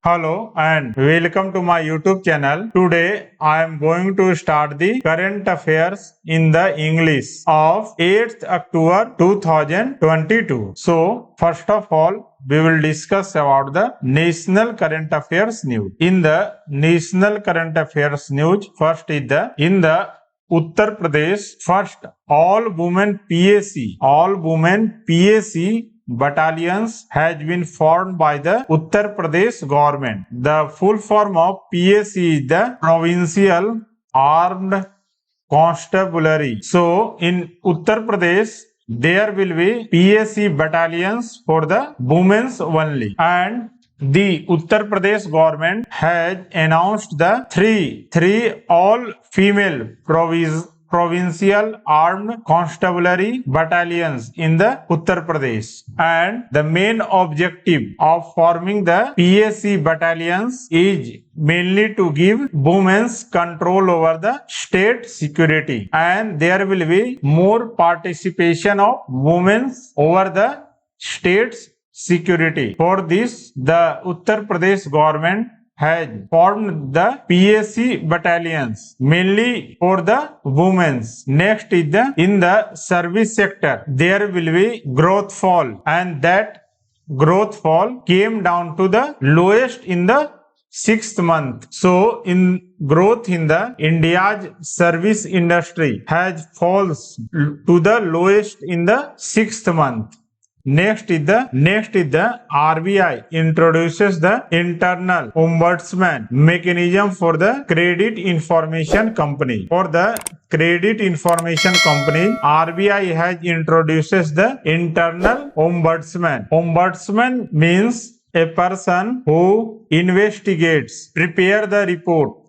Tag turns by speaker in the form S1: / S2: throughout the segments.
S1: Hello and welcome to my YouTube channel. Today I am going to start the current affairs in the English of 8th October 2022. So first of all, we will discuss about the national current affairs news. In the national current affairs news, first is in the Uttar Pradesh, first all women PAC battalions has been formed by the Uttar Pradesh government. The full form of PAC is the Provincial Armed Constabulary. So in Uttar Pradesh, there will be PAC battalions for the women's only. And the Uttar Pradesh government has announced the three all female provincial armed constabulary battalions in the Uttar Pradesh, and the main objective of forming the PAC battalions is mainly to give women's control over the state security, and there will be more participation of women over the state's security. For this, the Uttar Pradesh government has formed the PAC battalions mainly for the women. Next is in the service sector, there will be growth fall, and that growth fall came down to the lowest in the 6th month. So in growth in the India's service industry has falls to the lowest in the 6th month. Next is the RBI introduces the internal ombudsman mechanism for the credit information company. For the credit information company, RBI has introduces the internal ombudsman. Ombudsman means a person who investigates, prepare the report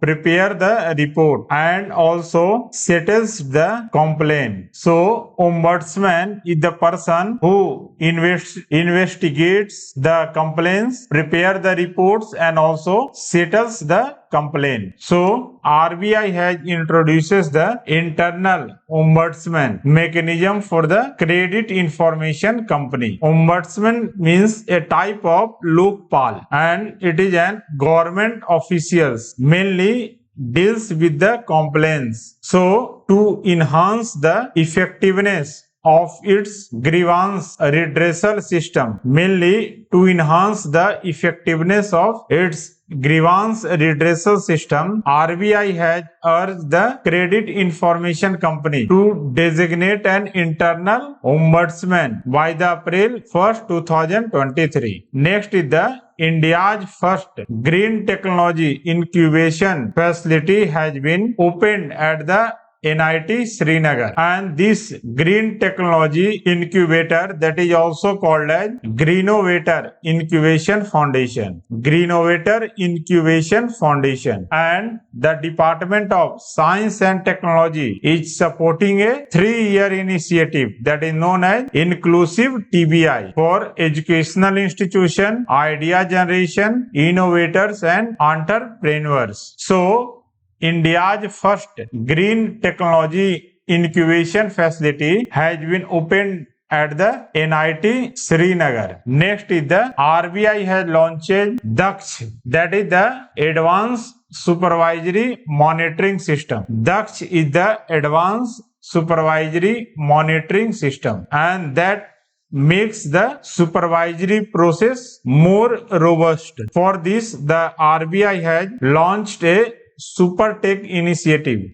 S1: and also settles the complaint. So ombudsman is the person who investigates the complaints, prepare the reports and also settles the complaint. So RBI has introduces the internal ombudsman mechanism for the credit information company. Ombudsman means a type of Lokpal, and it is an government officials mainly deals with the complaints. So to enhance the effectiveness of its grievance redressal system, mainly to enhance the effectiveness of its grievance redressal system, RBI has urged the credit information company to designate an internal ombudsman by the April 1st, 2023. Next is the India's first green technology incubation facility has been opened at the NIT Srinagar, and this green technology incubator, that is also called as Greenovator Incubation Foundation. Greenovator Incubation Foundation, and the Department of Science and Technology is supporting a 3-year initiative that is known as Inclusive TBI for educational institution, idea generation, innovators and entrepreneurs. So India's first green technology incubation facility has been opened at the NIT Srinagar. Next is the RBI has launched Daksh, that is the Advanced Supervisory Monitoring System. Daksh is the Advanced Supervisory Monitoring System, and that makes the supervisory process more robust. For this, the RBI has launched a SupTech initiative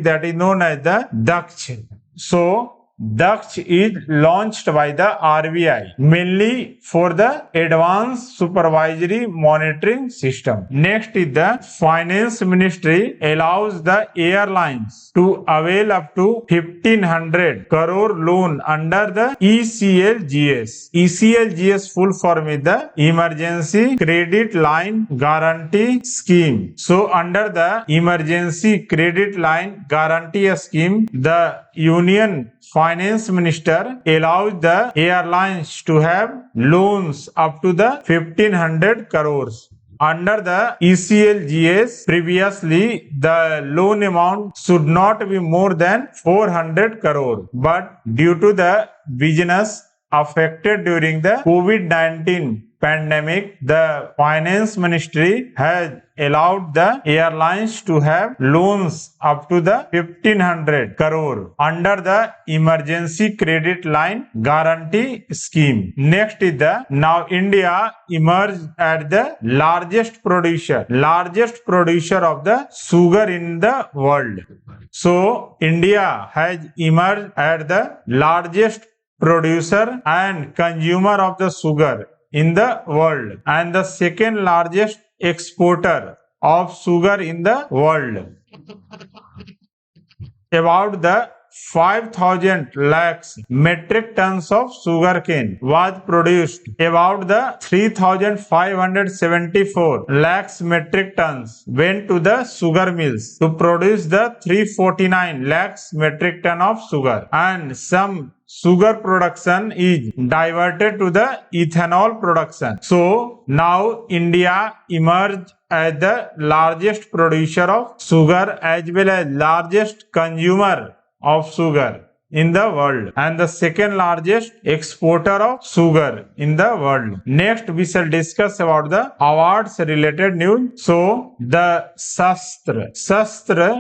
S1: that is known as the Daksh. So Daksh is launched by the RBI mainly for the advanced supervisory monitoring system. Next is the Finance Ministry allows the airlines to avail up to 1,500 crore loan under the ECLGS. ECLGS full form is the Emergency Credit Line Guarantee Scheme. So under the Emergency Credit Line Guarantee Scheme, the Union Finance Minister allows the airlines to have loans up to the 1,500 crores. Under the ECLGS, previously the loan amount should not be more than 400 crore, but due to the business affected during the COVID-19 pandemic, the finance ministry has allowed the airlines to have loans up to the 1500 crore under the emergency credit line guarantee scheme. Next is the now India emerged as the largest producer of the sugar in the world. So India has emerged as the largest producer and consumer of the sugar in the world and the second largest exporter of sugar in the world. About the 5,000 lakhs metric tons of sugarcane was produced. About the 3,574 lakhs metric tons went to the sugar mills to produce the 349 lakhs metric ton of sugar, and some sugar production is diverted to the ethanol production. So now India emerged as the largest producer of sugar as well as largest consumer of sugar in the world and the second largest exporter of sugar in the world. Next we shall discuss about the awards related news. So the Shastra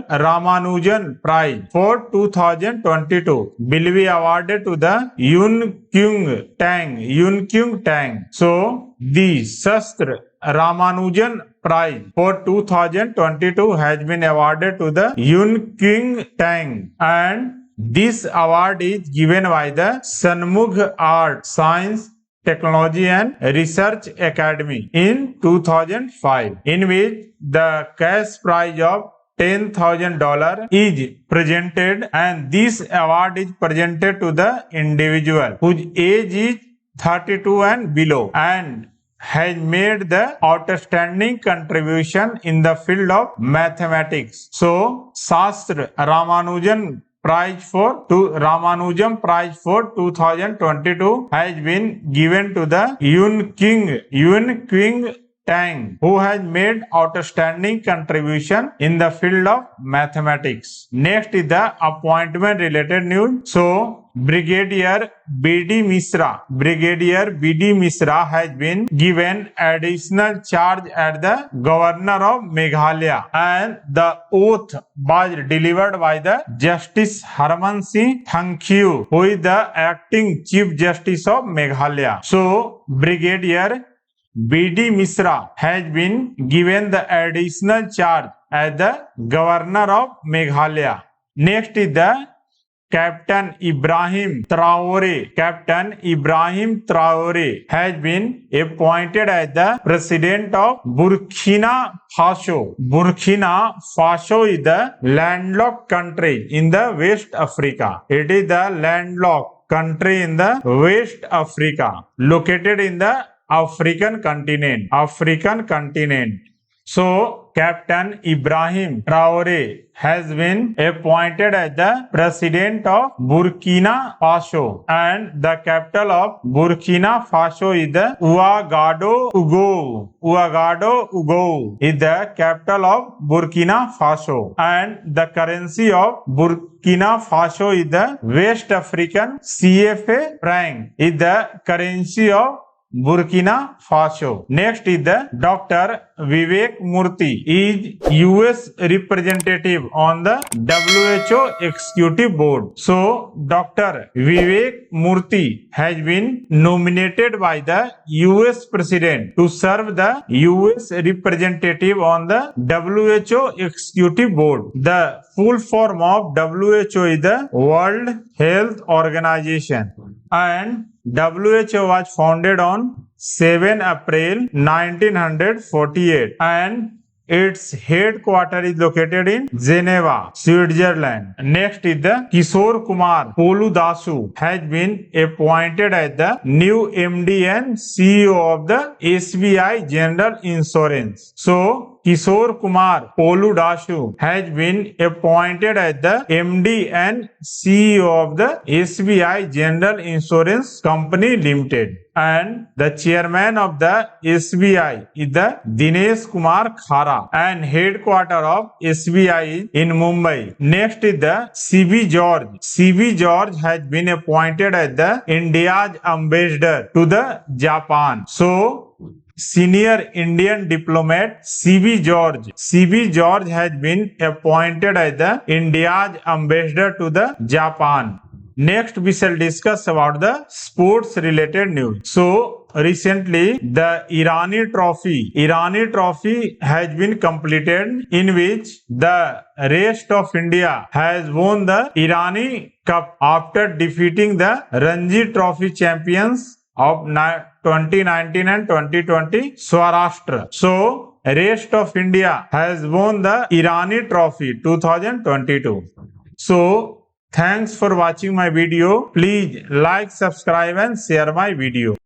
S1: Ramanujan Prize for 2022 will be awarded to the Yun Kyung Tang. So the Shastra Ramanujan Prize for 2022 has been awarded to the Yun Kyung Tang, and this award is given by the Shanmugh Art, Science, Technology and Research Academy in 2005, in which the cash prize of $10,000 is presented, and this award is presented to the individual whose age is 32 and below and has made the outstanding contribution in the field of mathematics. So Shastra Ramanujan Prize for Prize for 2022 has been given to the Yun Kyung Tang, who has made outstanding contribution in the field of mathematics. Next is the appointment related news. So Brigadier B.D. Misra has been given additional charge as the Governor of Meghalaya, and the oath was delivered by the Justice Harman Singh Thangkhiew, who is the acting Chief Justice of Meghalaya. So Brigadier B.D. Misra has been given the additional charge as the Governor of Meghalaya. Next is the Captain Ibrahim Traore has been appointed as the President of Burkina Faso. Burkina Faso is the landlocked country in the West Africa. It is the landlocked country in the West Africa, located in the African continent. So Captain Ibrahim Traore has been appointed as the President of Burkina Faso, and the capital of Burkina Faso is the Ouagadougou is the capital of Burkina Faso, and the currency of Burkina Faso is the West African CFA franc is the currency of Burkina Faso. Next is the Dr. Vivek Murthy is US representative on the WHO Executive Board. So Dr. Vivek Murthy has been nominated by the US President to serve the US representative on the WHO Executive Board. The full form of WHO is the World Health Organization, and WHO was founded on 7 April 1948, and its headquarters is located in Geneva, Switzerland. Next is the Kishore Kumar Poludasu has been appointed as the new MD and CEO of the SBI General Insurance. So Kishore Kumar Poludasu has been appointed as the MD and CEO of the SBI General Insurance Company Limited, and the chairman of the SBI is the Dinesh Kumar Khara, and headquarters of SBI is in Mumbai. Next is the C.V. George. C.V. George has been appointed as the India's ambassador to the Japan. So Senior Indian diplomat C.B. George. C.B. George has been appointed as the India's ambassador to the Japan. Next, we shall discuss about the sports related news. So, recently the Irani Trophy has been completed, in which the rest of India has won the Irani Cup after defeating the Ranji Trophy champions of 2019 and 2020 Saurashtra. So, rest of India has won the Irani Trophy 2022. So, thanks for watching my video. Please like, subscribe and share my video.